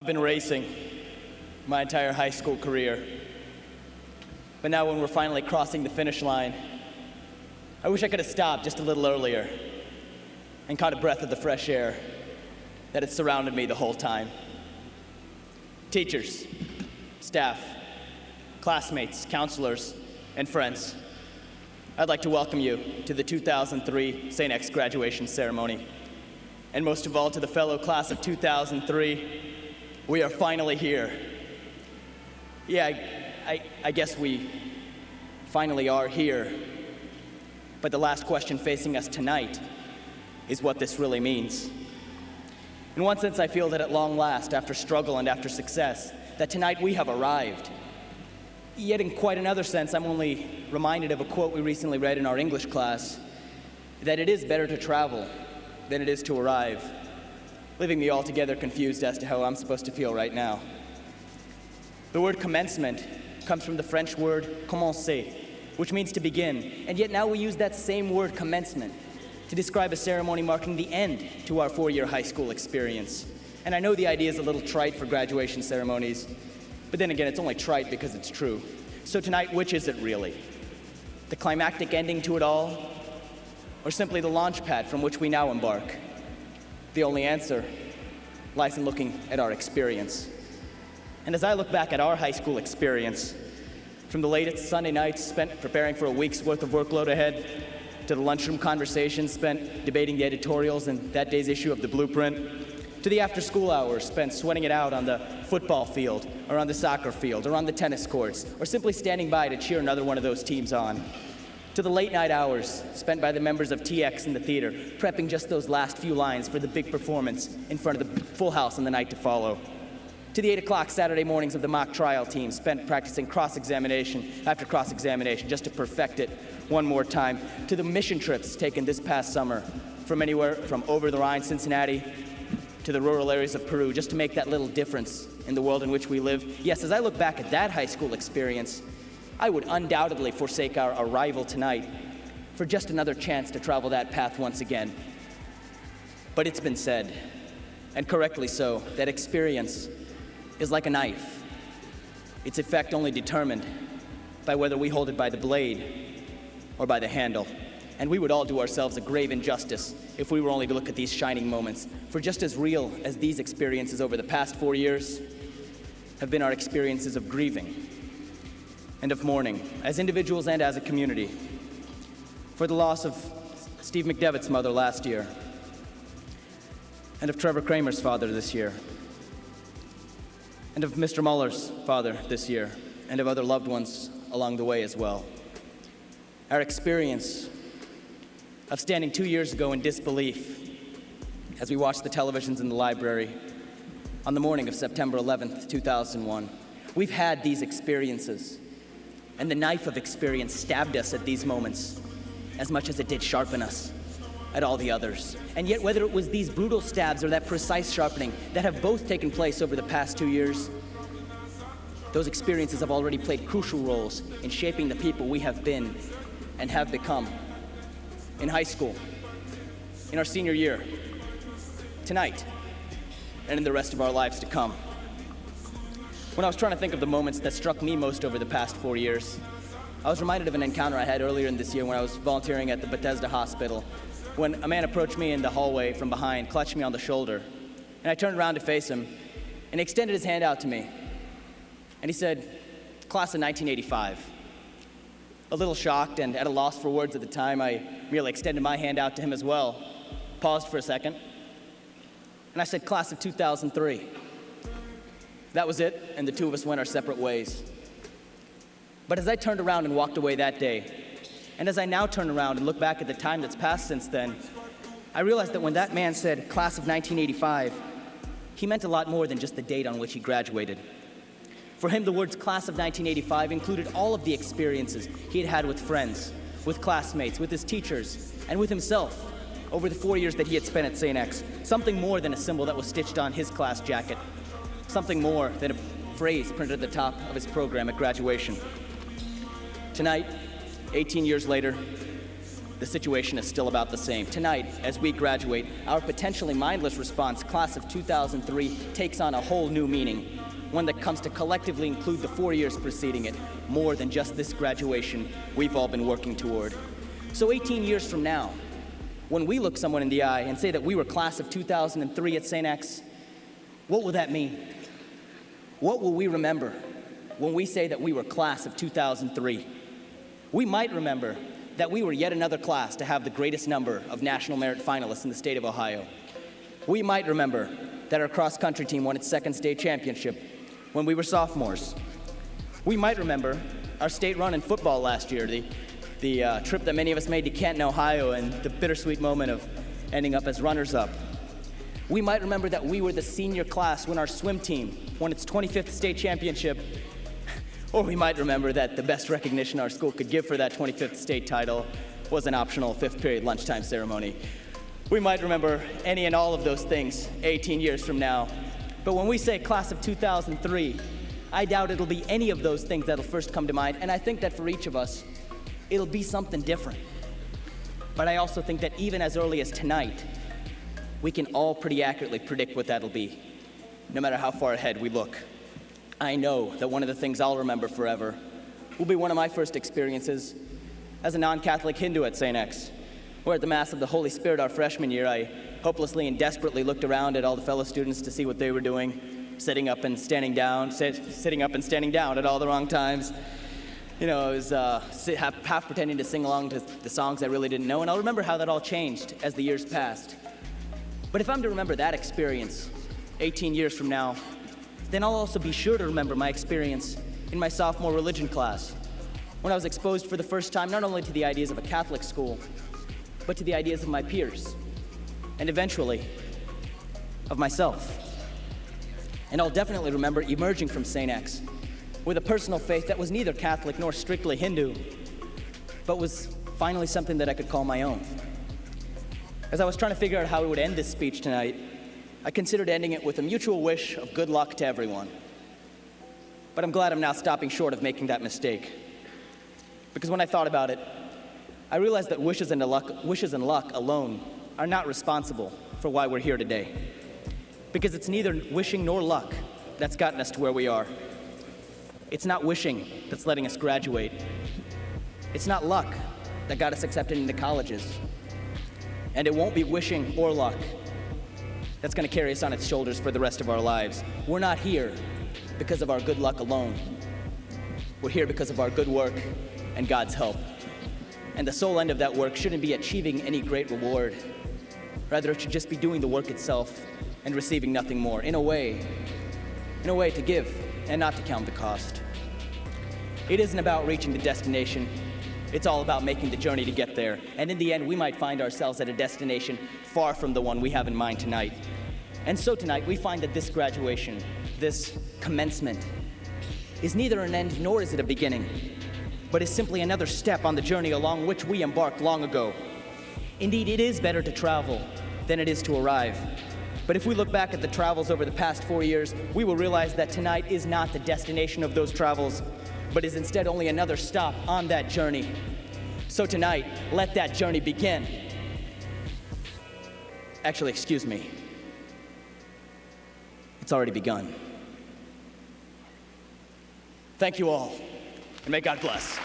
been racing my entire high school career. But now when we're finally crossing the finish line, I wish I could have stopped just a little earlier and caught a breath of the fresh air that had surrounded me the whole time. Teachers, staff, classmates, counselors, and friends, I'd like to welcome you to the 2003 St. X graduation ceremony. And most of all, to the fellow class of 2003, we are finally here. Yeah, I guess we finally are here. But the last question facing us tonight is what this really means. In one sense, I feel that at long last, after struggle and after success, that tonight we have arrived. Yet in quite another sense, I'm only reminded of a quote we recently read in our English class, that it is better to travel than it is to arrive, leaving me altogether confused as to how I'm supposed to feel right now. The word commencement comes from the French word commencer, which means to begin, and yet now we use that same word commencement to describe a ceremony marking the end to our four-year high school experience. And I know the idea is a little trite for graduation ceremonies, but then again, it's only trite because it's true. So tonight, which is it really? The climactic ending to it all, or simply the launch pad from which we now embark? The only answer lies in looking at our experience. And as I look back at our high school experience, from the latest Sunday nights spent preparing for a week's worth of workload ahead, to the lunchroom conversations spent debating the editorials in that day's issue of the Blueprint, to the after-school hours spent sweating it out on the football field, or on the soccer field, or on the tennis courts, or simply standing by to cheer another one of those teams on, to the late-night hours spent by the members of TX in the theater, prepping just those last few lines for the big performance in front of the full house on the night to follow, to the 8 o'clock Saturday mornings of the mock trial team spent practicing cross-examination after cross-examination just to perfect it one more time, to the mission trips taken this past summer from anywhere from over the Rhine, Cincinnati, to the rural areas of Peru, just to make that little difference in the world in which we live. Yes, as I look back at that high school experience, I would undoubtedly forsake our arrival tonight for just another chance to travel that path once again. But it's been said, and correctly so, that experience is like a knife. Its effect only determined by whether we hold it by the blade or by the handle. And we would all do ourselves a grave injustice if we were only to look at these shining moments. For just as real as these experiences over the past 4 years have been our experiences of grieving and of mourning, as individuals and as a community, for the loss of Steve McDevitt's mother last year, and of Trevor Kramer's father this year, and of Mr. Muller's father this year, and of other loved ones along the way as well. Our experience of standing 2 years ago in disbelief as we watched the televisions in the library on the morning of September 11th, 2001. We've had these experiences, and the knife of experience stabbed us at these moments as much as it did sharpen us at all the others. And yet, whether it was these brutal stabs or that precise sharpening that have both taken place over the past 2 years, those experiences have already played crucial roles in shaping the people we have been and have become in high school, in our senior year, tonight, and in the rest of our lives to come. When I was trying to think of the moments that struck me most over the past 4 years, I was reminded of an encounter I had earlier in this year when I was volunteering at the Bethesda Hospital, when a man approached me in the hallway from behind, clutched me on the shoulder, and I turned around to face him, and he extended his hand out to me, and he said, "Class of 1985. A little shocked and at a loss for words at the time, I merely extended my hand out to him as well, paused for a second, and I said, "Class of 2003. That was it, and the two of us went our separate ways. But as I turned around and walked away that day, and as I now turn around and look back at the time that's passed since then, I realized that when that man said class of 1985, he meant a lot more than just the date on which he graduated. For him, the words class of 1985 included all of the experiences he had had with friends, with classmates, with his teachers, and with himself over the 4 years that he had spent at St. X. Something more than a symbol that was stitched on his class jacket. Something more than a phrase printed at the top of his program at graduation. Tonight, 18 years later, the situation is still about the same. Tonight, as we graduate, our potentially mindless response, class of 2003, takes on a whole new meaning, one that comes to collectively include the 4 years preceding it, more than just this graduation we've all been working toward. So 18 years from now, when we look someone in the eye and say that we were class of 2003 at St. X, what will that mean? What will we remember when we say that we were class of 2003? We might remember that we were yet another class to have the greatest number of national merit finalists in the state of Ohio. We might remember that our cross-country team won its second state championship when we were sophomores. We might remember our state run in football last year, the trip that many of us made to Canton, Ohio, and the bittersweet moment of ending up as runners-up. We might remember that we were the senior class when our swim team won its 25th state championship. Or we might remember that the best recognition our school could give for that 25th state title was an optional fifth period lunchtime ceremony. We might remember any and all of those things 18 years from now. But when we say class of 2003, I doubt it'll be any of those things that'll first come to mind, and I think that for each of us, it'll be something different. But I also think that even as early as tonight, we can all pretty accurately predict what that'll be, no matter how far ahead we look. I know that one of the things I'll remember forever will be one of my first experiences as a non-Catholic Hindu at St. X, where at the Mass of the Holy Spirit our freshman year, I hopelessly and desperately looked around at all the fellow students to see what they were doing, sitting up and standing down at all the wrong times. You know, I was half pretending to sing along to the songs I really didn't know, and I'll remember how that all changed as the years passed. But if I'm to remember that experience 18 years from now, then I'll also be sure to remember my experience in my sophomore religion class, when I was exposed for the first time not only to the ideas of a Catholic school, but to the ideas of my peers, and eventually, of myself. And I'll definitely remember emerging from St. X with a personal faith that was neither Catholic nor strictly Hindu, but was finally something that I could call my own. As I was trying to figure out how I would end this speech tonight, I considered ending it with a mutual wish of good luck to everyone. But I'm glad I'm now stopping short of making that mistake. Because when I thought about it, I realized that wishes and luck alone are not responsible for why we're here today. Because it's neither wishing nor luck that's gotten us to where we are. It's not wishing that's letting us graduate. It's not luck that got us accepted into colleges. And it won't be wishing or luck that's going to carry us on its shoulders for the rest of our lives. We're not here because of our good luck alone. We're here because of our good work and God's help. And the sole end of that work shouldn't be achieving any great reward. Rather, it should just be doing the work itself and receiving nothing more. In a way to give and not to count the cost. It isn't about reaching the destination. It's all about making the journey to get there. And in the end, we might find ourselves at a destination far from the one we have in mind tonight. And so tonight, we find that this graduation, this commencement, is neither an end nor is it a beginning, but is simply another step on the journey along which we embarked long ago. Indeed, it is better to travel than it is to arrive. But if we look back at the travels over the past 4 years, we will realize that tonight is not the destination of those travels, but is instead only another stop on that journey. So tonight, let that journey begin. Actually, excuse me. It's already begun. Thank you all, and may God bless.